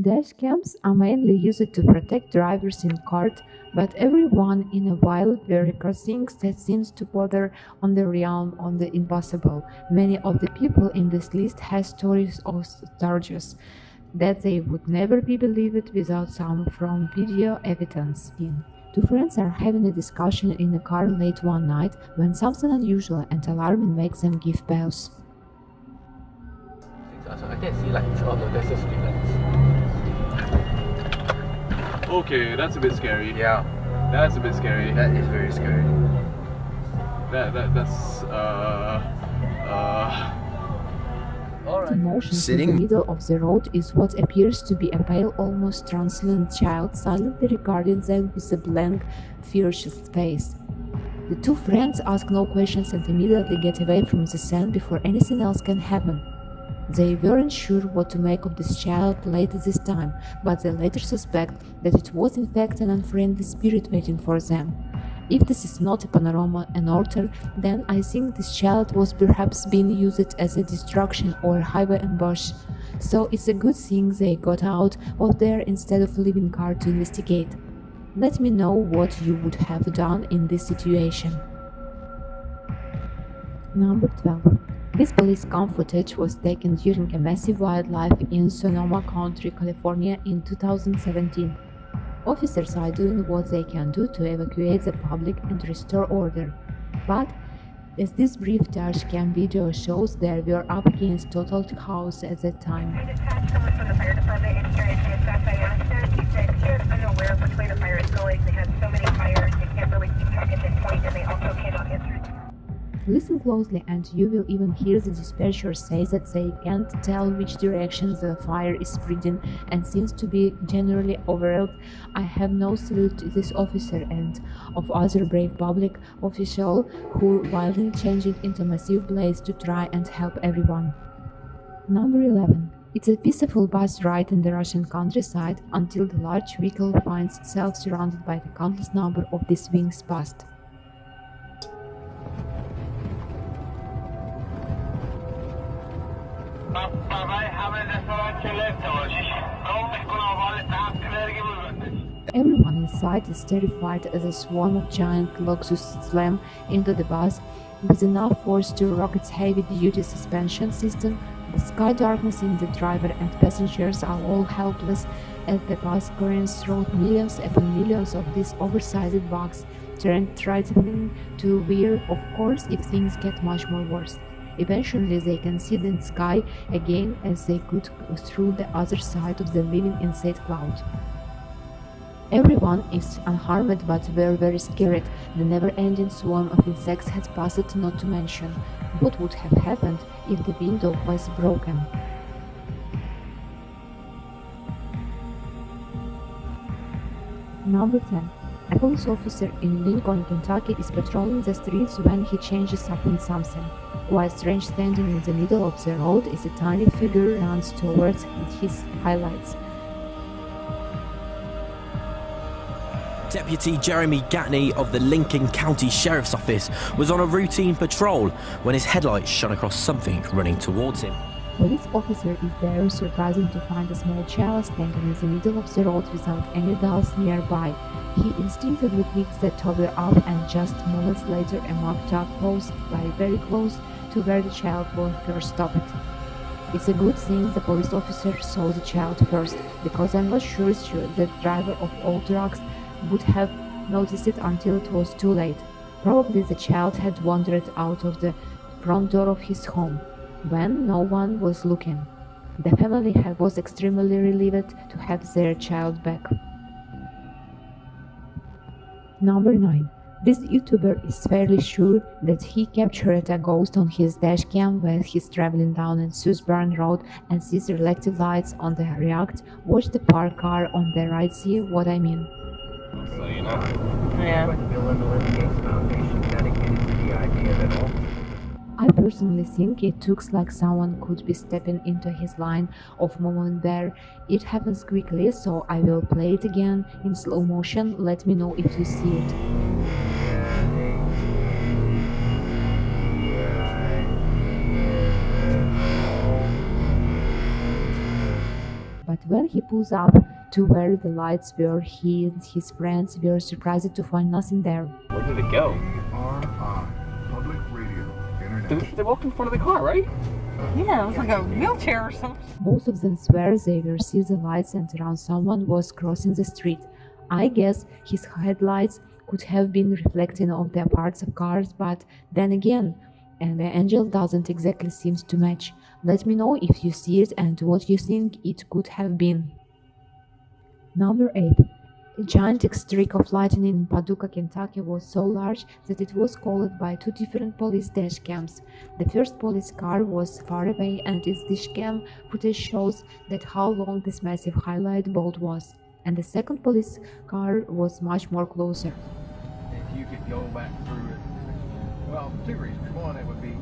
Dash cams are mainly used to protect drivers in court, but everyone in a while because things that seems to bother on the realm of the impossible. Many of the people in this list have stories of charges that they would never be believed without some from video evidence. Two friends are having a discussion in a car late one night when something unusual and alarming makes them give pause. So I can see like oh no, there's a street lights. Okay, that's a bit scary. Yeah, That's a bit scary. that is very scary. That's The motion Sitting? in the middle of the road is what appears to be a pale, almost translucent child silently regarding them with a blank, furious face. The two friends ask no questions and immediately get away from the scene before anything else can happen. They weren't sure what to make of this child late this time, but they later suspect that it was in fact an unfriendly spirit waiting for them. If this is not a panorama and altar, then I think this child was perhaps being used as a distraction or highway ambush. So it's a good thing they got out of there instead of leaving car to investigate. Let me know what you would have done in this situation. Number 12. This police cam footage was taken during a massive wildlife in Sonoma County, California in 2017. Officers are doing what they can do to evacuate the public and restore order. But, as this brief dashcam video shows, they were up against total chaos at that time. I dispatched someone from the fire department experiencing a staff by accident. He said he was unaware of which way the fire is going. They had so many fires, they can't really keep track at this point, and they also cannot answer. Listen closely and you will even hear the dispatcher say that they can't tell which direction the fire is spreading and seems to be generally overwhelmed. I have no salute to this officer and of other brave public officials who wildly changed it into a massive blaze to try and help everyone. Number 11. It's a peaceful bus ride in the Russian countryside until the large vehicle finds itself surrounded by the countless number of these wings past. Everyone inside is terrified as a swarm of giant locusts slam into the bus with enough force to rock its heavy-duty suspension system. The sky darkness in the driver and passengers are all helpless as the bus currents through millions upon millions of these oversized bugs, threatening to veer, of course, if things get much more worse. Eventually they can see the sky again as they could through the other side of the living inside cloud. Everyone is unharmed but were very scared. The never-ending swarm of insects had passed, not to mention what would have happened if the window was broken. Number 10. A police officer in Lincoln, Kentucky is patrolling the streets when he changes up in something. While strange standing in the middle of the road as a tiny figure runs towards his highlights. Deputy Jeremy Gatney of the Lincoln County Sheriff's Office was on a routine patrol when his headlights shone across something running towards him. Police officer is there, surprising to find a small child standing in the middle of the road without any adults nearby. He instinctively picks the toddler up and just moments later a marked truck pulls by very close to where the child was first stopped. It's a good thing the police officer saw the child first, because I'm not sure the driver of all trucks would have noticed it until it was too late. Probably the child had wandered out of the front door of his home when no one was looking. The family was extremely relieved to have their child back. Number 9. This YouTuber is fairly sure that he captured a ghost on his dashcam when he's traveling down a Susburn Road and sees reflective lights on the React. Watch the parked car on the right, see what I mean. so you know. Yeah. I personally think it looks like someone could be stepping into his line of movement there. It happens quickly, so I will play it again in slow motion. Let me know if you see it. But But when he pulls up to where the lights were, he and his friends were surprised to find nothing there. Where did it go? Public radio, They walked in front of the car, right? Yeah, it was like a wheelchair or something. Both of them swear they perceived the lights and around someone was crossing the street. I guess his headlights could have been reflecting off the parts of cars, but then again, and the angle doesn't exactly seem to match. Let me know if you see it and what you think it could have been. Number 8. A giant streak of lightning in Paducah, Kentucky was so large that it was called by 2 different police dash cams. The first police car was far away and its dash cam footage shows that how long this massive highlight bolt was. And the second police car was much more closer. if you could go back through it, well, 2 reasons. One, it would be.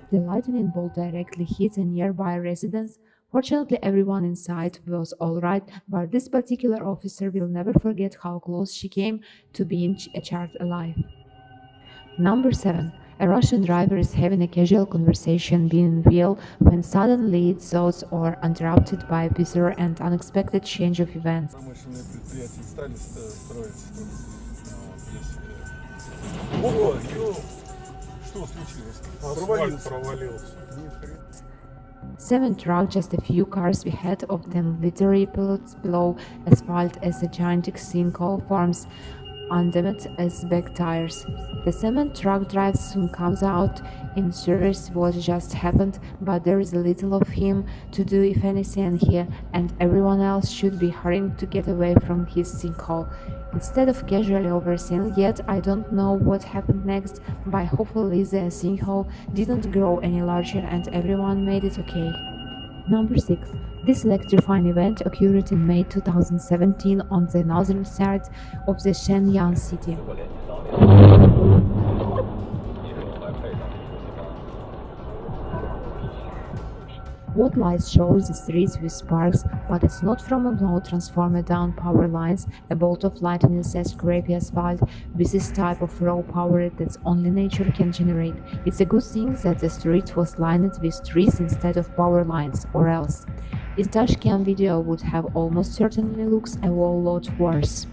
The lightning bolt directly hit a nearby residence. Fortunately, everyone inside was alright, but this particular officer will never forget how close she came to being charred alive. Number 7. A Russian driver is having a casual conversation being real when suddenly its thoughts are interrupted by a bizarre and unexpected change of events. Промышленные предприятия стали строиться тут. Ого, что случилось? Провалился. 7 truck, just a few cars ahead of them, literally pilots below asphalt as a giant sinkhole forms underneath as back tires. The cement truck drives soon comes out in service what just happened, but there is a little of him to do if anything here, and everyone else should be hurrying to get away from his sinkhole. Instead of casually overseeing yet, I don't know what happened next, but hopefully the sinkhole didn't grow any larger and everyone made it okay. Number 6. This electrifying event occurred in May 2017 on the northern side of the Shenyang city. What lights shows the streets with sparks, but it's not from a blow transformer down power lines. A bolt of lightning says scrape asphalt with this type of raw power that only nature can generate. It's a good thing that the street was lined with trees instead of power lines, or else this dashcam video would have almost certainly looks a whole lot worse.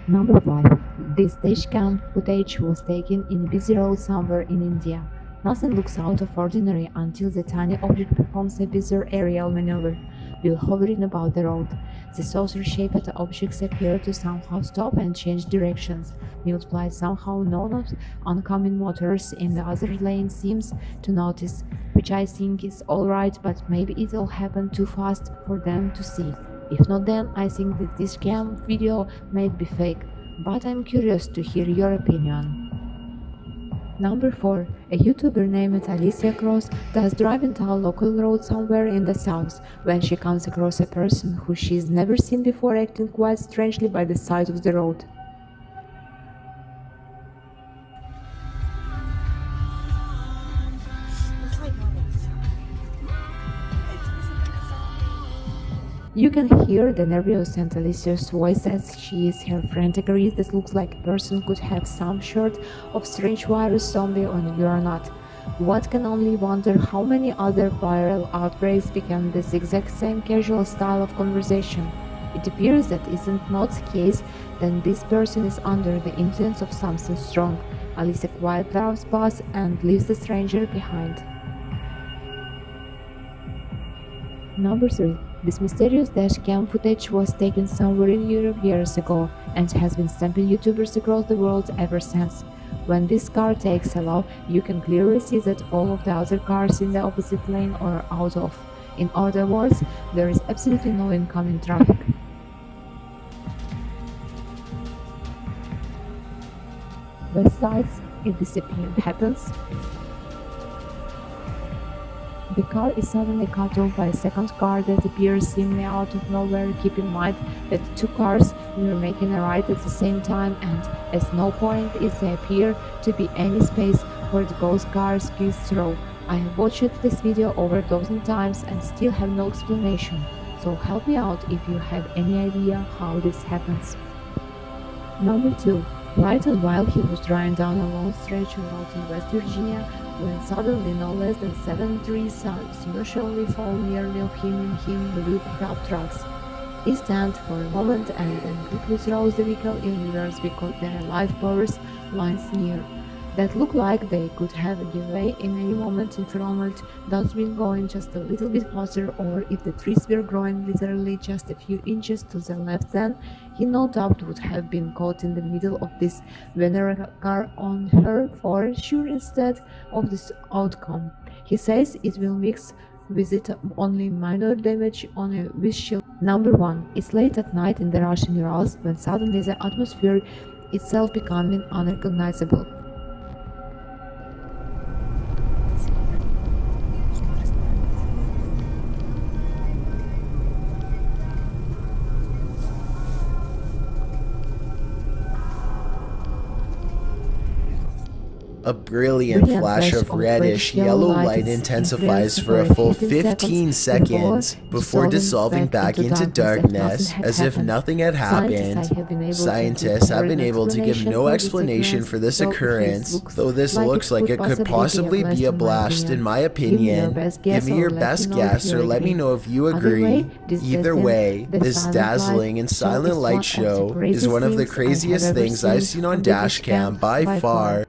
Number 5. This dashcam footage was taken in a busy road somewhere in India. Nothing looks out of ordinary until the tiny object performs a bizarre aerial maneuver while hovering above the road. The saucer-shaped objects appear to somehow stop and change directions. Unexplai somehow none of oncoming motors in the other lane seems to notice, which I think is alright, but maybe it'll happen too fast for them to see. If not, then I think that this cam video might be fake, but I'm curious to hear your opinion. Number 4. A YouTuber named Alicia Cross does driving down a local road somewhere in the south when she comes across a person who she's never seen before acting quite strangely by the side of the road. You can hear the nervous and Alicia's voice as she is her friend agrees this looks like a person could have some sort of strange virus zombie on you or not. One can only wonder how many other viral outbreaks began this exact same casual style of conversation. It appears that isn't not the case, then this person is under the influence of something strong. Alicia quietly drives past and leaves the stranger behind. Number 3. This mysterious dashcam footage was taken somewhere in Europe years ago and has been stamping YouTubers across the world ever since. When this car takes a low, you can clearly see that all of the other cars in the opposite lane are out of. In other words, there is absolutely no incoming traffic. Besides, if this happens, the car is suddenly cut off by a second car that appears seemingly out of nowhere. Keep in mind that 2 cars were making a right at the same time, and at no point is there appear to be any space where the ghost car speeds through. I have watched this video over a dozen times and still have no explanation, so help me out if you have any idea how this happens. Number 2. Right on while he was driving down a long stretch of road in West Virginia, when suddenly no less than 7 trees simultaneously fall nearly of him in him blue pickup trucks. He stands for a moment and then quickly throws the vehicle in reverse because their life powers lines near. That look like they could have given way in any moment if Ronald does been going just a little bit closer, or if the trees were growing literally just a few inches to the left, then he no doubt would have been caught in the middle of this venerable car on her for sure instead of this outcome. He says it will mix with it only minor damage on a windshield. Number 1. It's late at night in the Russian Urals when suddenly the atmosphere itself becoming unrecognizable. A brilliant flash of reddish-yellow light intensifies for a full 15 seconds before dissolving back into darkness as if nothing had happened. Scientists have been able to give no explanation for this occurrence, though this looks like it could possibly be a blast in my opinion. Give me your best guess or let me know if you agree. Either way, this dazzling and silent light show is one of the craziest things I've seen on Dashcam by far.